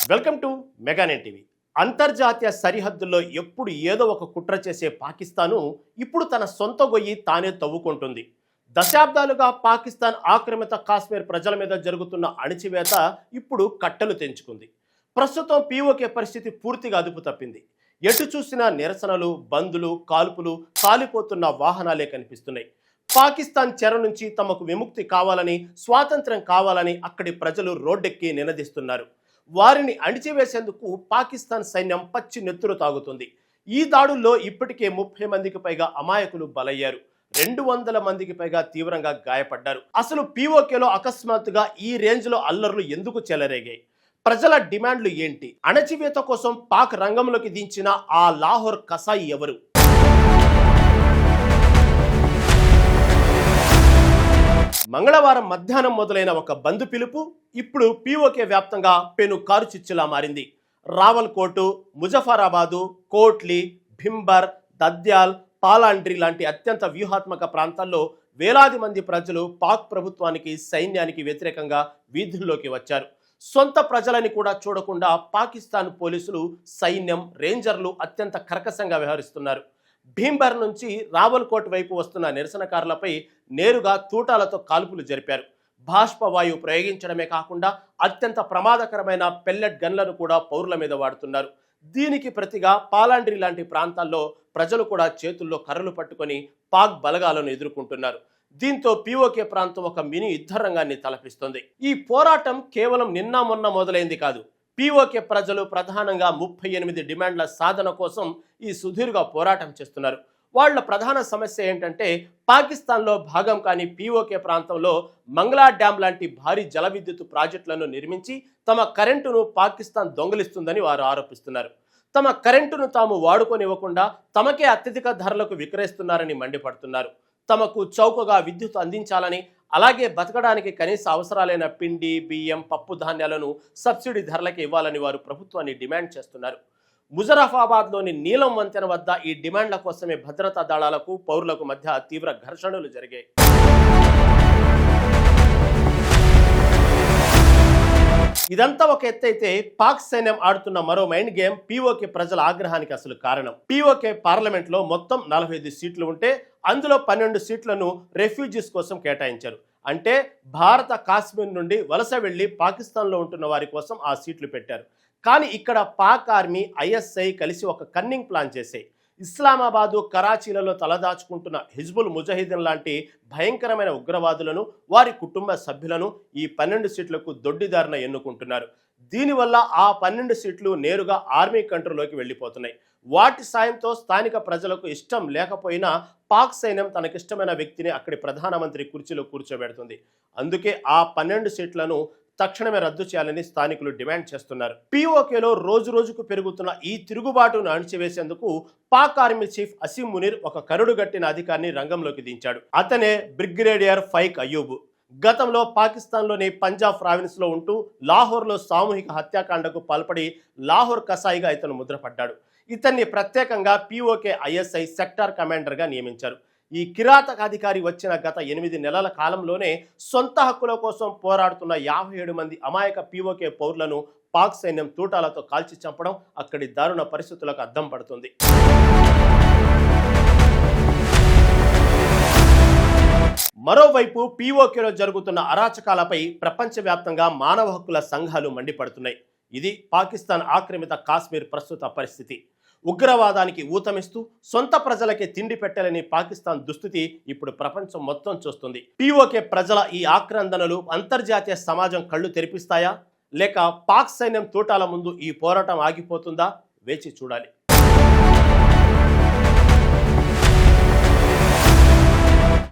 Welcome to Mega Nine TV. అంతర్జాతీయ సరిహద్దుల్లో ఎప్పుడు ఏదో ఒక కుట్ర చేసే పాకిస్తాను ఇప్పుడు తన సొంత గొయ్యి తానే తవ్వుకుంటుంది. దశాబ్దాలుగా పాకిస్తాన్ ఆక్రమిత కాశ్మీర్ ప్రజల మీద జరుగుతున్న అణిచివేత ఇప్పుడు కట్టలు తెంచుకుంది. ప్రస్తుతం పీఓకే పరిస్థితి పూర్తిగా అదుపు తప్పింది. ఎటు చూసినా నిరసనలు, బందులు, కాల్పులు, కాలిపోతున్న వాహనాలే కనిపిస్తున్నాయి. పాకిస్తాన్ చెర నుంచి తమకు విముక్తి కావాలని, స్వాతంత్ర్యం కావాలని అక్కడి ప్రజలు రోడ్డెక్కి నినదిస్తున్నారు. వారిని అణిచివేసేందుకు పాకిస్తాన్ సైన్యం పచ్చి నెత్తురు తాగుతుంది. ఈ దాడుల్లో ఇప్పటికే 30 మందికి పైగా అమాయకులు బలయ్యారు. 200 మందికి పైగా తీవ్రంగా గాయపడ్డారు. అసలు పీఓకేలో అకస్మాత్తుగా ఈ రేంజ్లో అల్లర్లు ఎందుకు చెలరేగాయి? ప్రజల డిమాండ్లు ఏంటి? అణచివేత కోసం పాక్ రంగంలోకి దించిన ఆ లాహోర్ కసాయి ఎవరు? మంగళవారం మధ్యాహ్నం మొదలైన ఒక బంద్ పిలుపు ఇప్పుడు పీఓకే వ్యాప్తంగా పెను కారు చిచ్చులా మారింది. రావల్కోటు, ముజఫరాబాదు, కోట్లీ, భింబర్, దద్యాల్, పాలాండ్రి లాంటి అత్యంత వ్యూహాత్మక ప్రాంతాల్లో వేలాది మంది ప్రజలు పాక్ ప్రభుత్వానికి, సైన్యానికి వ్యతిరేకంగా వీధుల్లోకి వచ్చారు. సొంత ప్రజలని కూడా చూడకుండా పాకిస్తాన్ పోలీసులు, సైన్యం, రేంజర్లు అత్యంత కర్కశంగా వ్యవహరిస్తున్నారు. భీంబర్ నుంచి రావల్కోట్ వైపు వస్తున్న నిరసనకారులపై నేరుగా తూటాలతో కాల్పులు జరిపారు. బాష్పవాయువు ప్రయోగించడమే కాకుండా అత్యంత ప్రమాదకరమైన పెల్లెట్ గన్లను కూడా పౌరుల మీద వాడుతున్నారు. దీనికి ప్రతిగా పాలాండ్రి లాంటి ప్రాంతాల్లో ప్రజలు కూడా చేతుల్లో కర్రలు పట్టుకొని పాక్ బలగాలను ఎదుర్కొంటున్నారు. దీంతో పీఓకే ప్రాంతం ఒక మినీ యుద్ధ రంగాన్ని తలపిస్తుంది. ఈ పోరాటం కేవలం నిన్న మొన్న మొదలైంది కాదు. పీఓకే ప్రజలు ప్రధానంగా 38 డిమాండ్ల సాధన కోసం ఈ సుదీర్ఘ పోరాటం చేస్తున్నారు. వాళ్ళ ప్రధాన సమస్య ఏంటంటే పాకిస్తాన్లో భాగం కాని పీఓకే ప్రాంతంలో మంగళా డ్యామ్ లాంటి భారీ జల విద్యుత్ ప్రాజెక్టులను నిర్మించి తమ కరెంటును పాకిస్తాన్ దొంగిలిస్తుందని వారు ఆరోపిస్తున్నారు. తమ కరెంటును తాము వాడుకొనివ్వకుండా తమకే అత్యధిక ధరలకు విక్రయిస్తున్నారని మండిపడుతున్నారు. తమకు చౌకగా విద్యుత్ అందించాలని, అలాగే బతకడానికి కనీస అవసరాలైన పిండి, బియ్యం, పప్పు ధాన్యాలను సబ్సిడీ ధరలకు ఇవ్వాలని వారు ప్రభుత్వాన్ని డిమాండ్ చేస్తున్నారు. ముజఫరాబాద్లోని నీలం వంతెన వద్ద ఈ డిమాండ్ల కోసమే భద్రతా దళాలకు, పౌరులకు మధ్య తీవ్ర ఘర్షణలు జరిగాయి. ఇదంతా ఒక ఎత్తైతే పాక్ సైన్యం ఆడుతున్న మరో మైండ్ గేమ్ పీఓకే ప్రజల ఆగ్రహానికి అసలు కారణం. పీఓకే పార్లమెంట్ లో మొత్తం 45 సీట్లు ఉంటే అందులో 12 సీట్లను రెఫ్యూజీస్ కోసం కేటాయించారు. అంటే భారత కాశ్మీర్ నుండి వలస వెళ్లి పాకిస్తాన్లో ఉంటున్న వారి కోసం ఆ సీట్లు పెట్టారు. కానీ ఇక్కడ పాక్ ఆర్మీ, ఐఎస్ఐ కలిసి ఒక కన్నింగ్ ప్లాన్ చేశాయి. ఇస్లామాబాదు, కరాచీలలో తలదాచుకుంటున్న హిజ్బుల్ ముజాహిదీన్ లాంటి భయంకరమైన ఉగ్రవాదులను, వారి కుటుంబ సభ్యులను ఈ 12 సీట్లకు దొడ్డిదారిన ఎన్నుకుంటున్నారు. దీనివల్ల ఆ 12 సీట్లు నేరుగా ఆర్మీ కంట్రోల్లోకి వెళ్ళిపోతున్నాయి. వాటి సాయంతో స్థానిక ప్రజలకు ఇష్టం లేకపోయినా పాక్ సైన్యం తనకిష్టమైన వ్యక్తిని అక్కడి ప్రధానమంత్రి కుర్చీలో కూర్చోబెడుతుంది. అందుకే ఆ 12 సీట్లను తక్షణమే రద్దు చేయాలని స్థానికులు డిమాండ్ చేస్తున్నారు. పీఓకేలో రోజు రోజుకు పెరుగుతున్న ఈ తిరుగుబాటును అణిచివేసేందుకు పాక్ ఆర్మీ చీఫ్ అసీం మునీర్ ఒక కరుడుగట్టిన అధికారిని రంగంలోకి దించాడు. అతనే బ్రిగేడియర్ ఫైక్ అయ్యూబ్. గతంలో పాకిస్తాన్లోని పంజాబ్ ప్రావిన్స్ లో ఉంటూ లాహోర్లో సామూహిక హత్యాకాండకు పాల్పడి లాహోర్ కసాయిగా ఇతను ముద్రపడ్డాడు. ఇతన్ని ప్రత్యేకంగా పీఓకే ఐఎస్ఐ సెక్టార్ కమాండర్గా నియమించారు. ఈ కిరాతక అధికారి వచ్చిన గత 8 నెలల కాలంలోనే సొంత హక్కుల కోసం పోరాడుతున్న 57 మంది అమాయక పీఓకే పౌరులను పాక్ సైన్యం తూటాలతో కాల్చి చంపడం అక్కడి దారుణ పరిస్థితులకు అద్దం పడుతుంది. మరోవైపు పీఓకేలో జరుగుతున్న అరాచకాలపై ప్రపంచవ్యాప్తంగా మానవ హక్కుల సంఘాలు మండిపడుతున్నాయి. ఇది పాకిస్తాన్ ఆక్రమిత కాశ్మీర్ ప్రస్తుత పరిస్థితి. ఉగ్రవాదానికి ఊతమిస్తూ సొంత ప్రజలకే తిండి పెట్టలేని పాకిస్తాన్ దుస్థితి ఇప్పుడు ప్రపంచం మొత్తం చూస్తుంది. పీఓకే ప్రజల ఈ ఆక్రందనలు అంతర్జాతీయ సమాజం కళ్ళు తెరిపిస్తాయా, లేక పాక్ సైన్యం తూటాల ముందు ఈ పోరాటం ఆగిపోతుందా? వేచి చూడాలి.